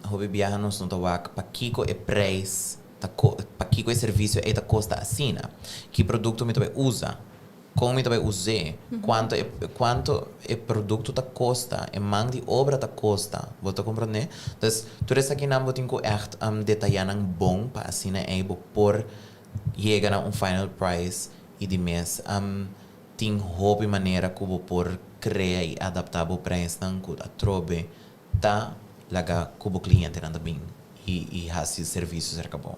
hobby viaja nós não tá para kiko e prijs para kiko e serviço e tá costa assina que produto me também usa como me também usei quanto é produto tá costa e mão de obra tá costa você compreende então tu essa aqui não botinho echt detalhando bom para assina e por chegar a final price e de mês tem hobby maneira como por criar e adaptar o preço não que a trobe tá laga como cliente também e fazer serviços cerca bom.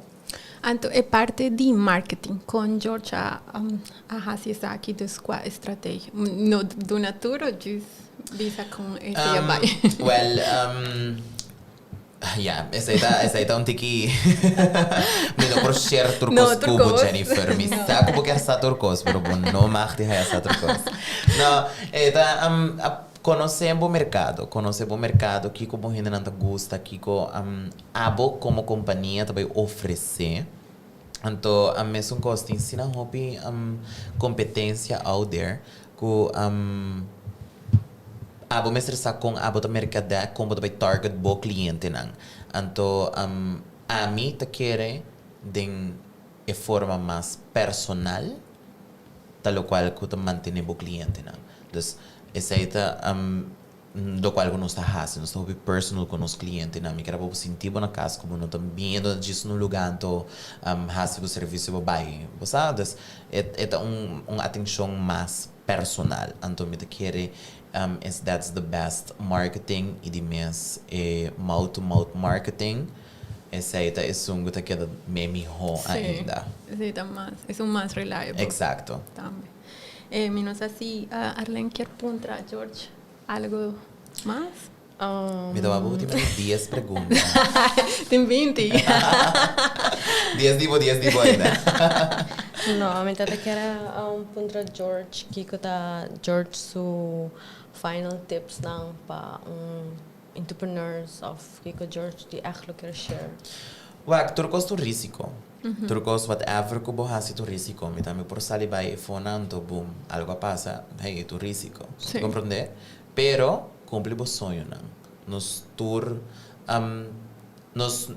Anto é parte de marketing com George a fazer aqui dos qual estratégia no do naturo diz visa com esse vai. Well, yeah, essa aí tá tiki me não por share turcos cubo Jennifer me saco porque essa turcos pero bom não mag de essa turcos não conhecer o mercado que como gente não gosta que abo como companhia também oferecer então a mesma coisa ensina hobby competência out there que abo mestre sa com abo da mercado como também target bo cliente não então a mim te quer de forma mais personal tal qual que te mantém bo cliente não então essa aí tá do qual que nós está fazendo, nós estamos personal com os clientes, na minha cara para sentir na casa como nós estamos vindo disso no lugar então fazendo o serviço para bairro, sabe? É uma atenção mais personal, então me quer that's the best marketing e de mês mouth to mouth marketing. Essa aí tá um que queda melhor ainda. Sim, tá mais, é mais reliable. Exato. Também. Não sei se Arlene quer perguntar, George, algo mais? Me dá uma última 10 perguntas. Tem 20. 10 divo ainda. Não, a minha tata quer perguntar George, Kiko tá George su final tips não para entrepreneurs of Kiko George die eigenlijk quer share. Wak, turcos tu risiko. Turcos whatever que bo hasi tu risiko. Mi também por salir vai fonando boom, algo passa, hey, tu risiko. Compreende? Pero cumpre o sonho não. Nos tur nos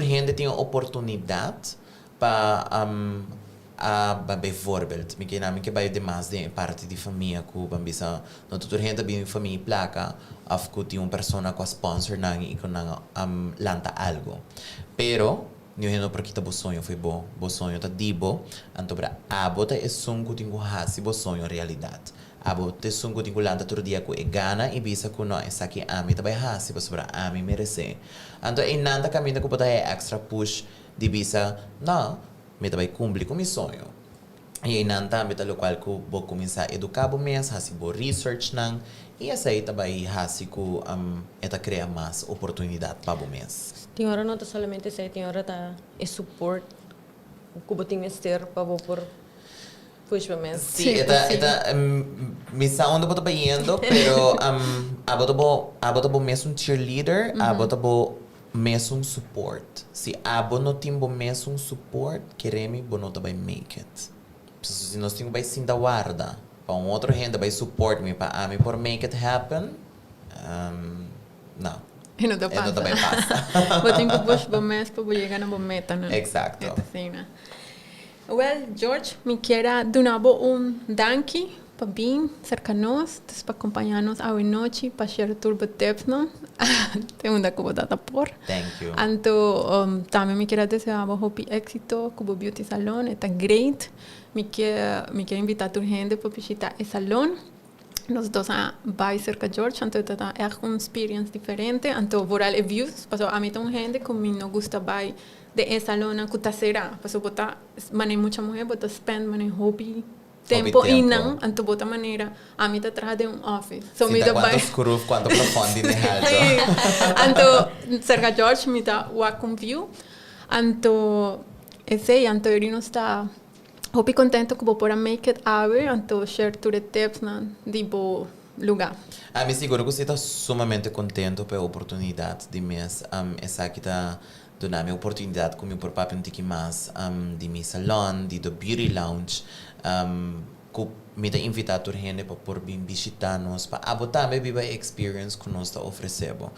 gente tem oportunidade para bijvoorbeeld, ik ken bij de maas de parte de família que bambisa, no tudo gente bem família placa, of que tem persona com sponsor nang e com lanta algo, pero nio heno por kita bo sonho foi bo sonho tá dibo, anto para abota é sonho que tingo hasi bo sonho realidade. Abota é sonho que tingo lanta todo dia com e gana e bisa com no essa que ami tá vai hasi para ami merece. Anto e nanda caminho que botar é extra push de bisa, não me vai cumprir com meu sonho. E aí nanta me tal qual que vou começar a educar o mês, fazer bo research nang e essa aí também fazer que eta criar mais oportunidade para o mês. Tem hora não tá somente sei, tem hora tá é support que vou ter ser para vou por push para mês. Sim, eta missa onde vou tá indo, pero abota bo mesmo cheerleader, abota bo mesmo support. Se abo não tem bom mesmo support, queremos bo não vai make it. Se nós temos vai sim da guarda, para outro gente vai support me para mim por make it happen, não. E não dá passa. Não também passa. Vou ter que push bom mês para chegar na bom meta, né? Exato. Assim, né? Well, George, me quero dar danke para vir cerca de nós, para acompanhar-nos à noite, para share turbo tips, não? Tem uma coisa por. Thank you. Então, também me quero desejar um éxito com o beauty salon, é great. Me quero invitar a gente para visitar o salão. Nós dois vai cerca de George, então é uma experiência diferente. Então, vou dar views, porque a mim tem gente que não gosta vai de salão que está será, porque botar mané muita mulher, botar spend mané hobby tempo e não, então botar maneira a mim está atrás de office. So me dá quanto escuro, quanto profundo de alto. Então, cerca de George me dá welcome view. Então, então ele não está hobby contento que vou para make it happen, então share to the tips na tipo lugar. A mim seguro que você está sumamente contente pela oportunidade de mês. Essa que está dando a oportunidade com meu próprio um pouquinho mais de meu salão, de do Beauty Lounge. Que me está invitado a gente para por vir visitar-nos, para abotar também a experience que nós está oferecendo.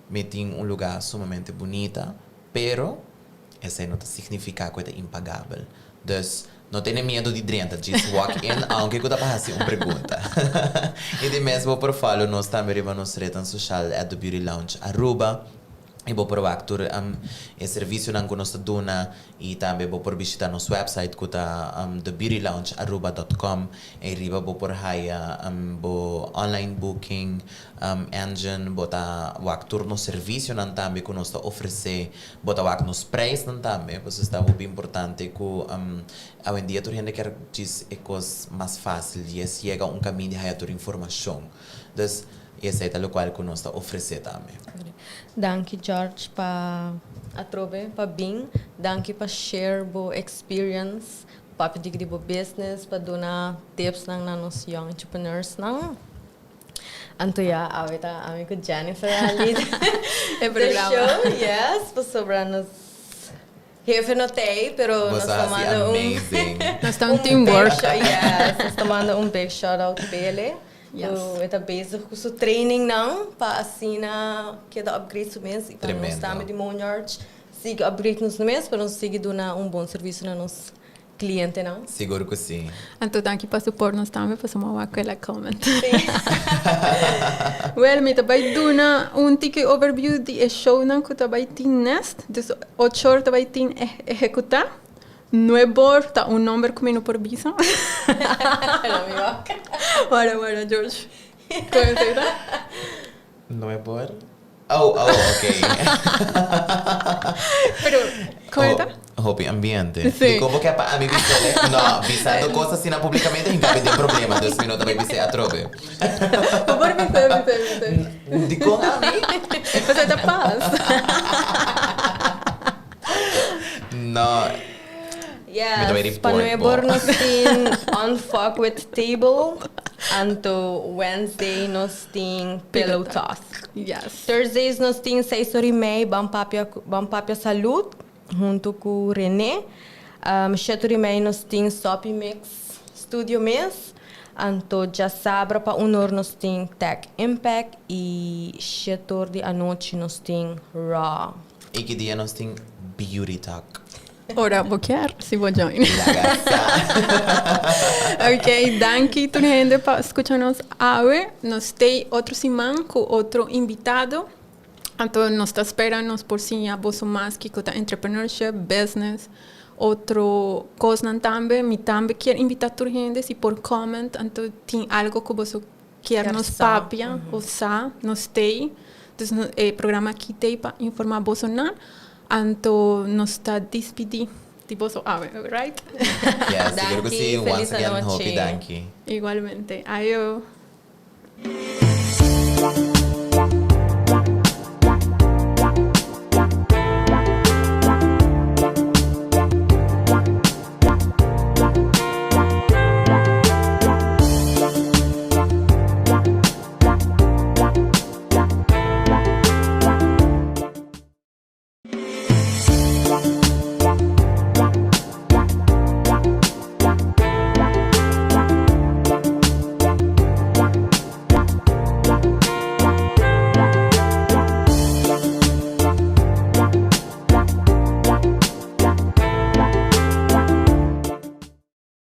Me tem lugar sumamente bonito, pero esse não significa que é impagável. Então, não tenha medo de dentro, just walk in, aunque eu faça uma pergunta. E de mesmo por falo, nós também vamos nos redes sociais at the Beauty Lounge Aruba. E vou provar que o serviço que nós damos e também vou por visitar nosso website que é thebeautyloungearuba.com e riba vou por haya online booking engine bota o no serviço também que nós oferece bota o nos preços também pois está muito importante que hoje em dia a gente quer dizer é coisa mais fácil e chega caminho de haya informação. Então esse é o qual que nós oferece também. Danke George pa atrobe pa bing, danke pa share bo experience, pa pedir bo business, pa dona tips nang nanos young entrepreneurs nang. Anto ya, awita ami ko Jennifer ali. É programa. Show, yes, pa sobranos jefe notei, pero nós tomando amazing. Nós estamos teamwork. Yes, nós tomando big shout out pele. Yes. Está bezig com o training não, para assim que dá upgrade no mês e para nós também de Monarch siga upgrade nos mês para nós seguir dando bom serviço para nos clientes não. Seguro que sim. Então, daqui para supor nós também para somar aquela comment. Well, me também duna ticket overview de show não que também tem nest, então 8 horas também tem executar. Nuevo, tá número que me não por visa. Não me toca. Bora, George. Como é que Não é bom? Ok. Pero, como é que Hobby ambiente. Sim. De como que é para mim visar? Não, visando coisas assim publicamente não cabe de problema. 2 minutos também visar a trove. Por visar. De como a mim? Você tá paz. Não. Yes, panuebor nos tem on fuck with table, anto Wednesday nos tem pillow talk. Yes. Thursdays nos tem 6h30 bam papia saúde junto com René. 7h30 nos tem Soppy Mix Studio Mês. Anto já sabra para 1h nos tem Tech Impact e 7h da noite nos tem Raw. E que dia nós tem Beauty Talk. Ora, vou querer, se vou join. Ok, danke tu gente para escucharnos hoje. Nós tem outro semana com outro invitado. Então, nós está esperando por si a vos mais que com entrepreneurship, business, outro coisa também. Me também quero invitar tu gente se por comment. Então, tem algo que você quer nos papia ou sa, nós tem. Então, o programa aqui tem para informar você não. Então, nós está despedindo de você, right? Yes, seguro que sim. Once again, hope danke. Igualmente. Adiós.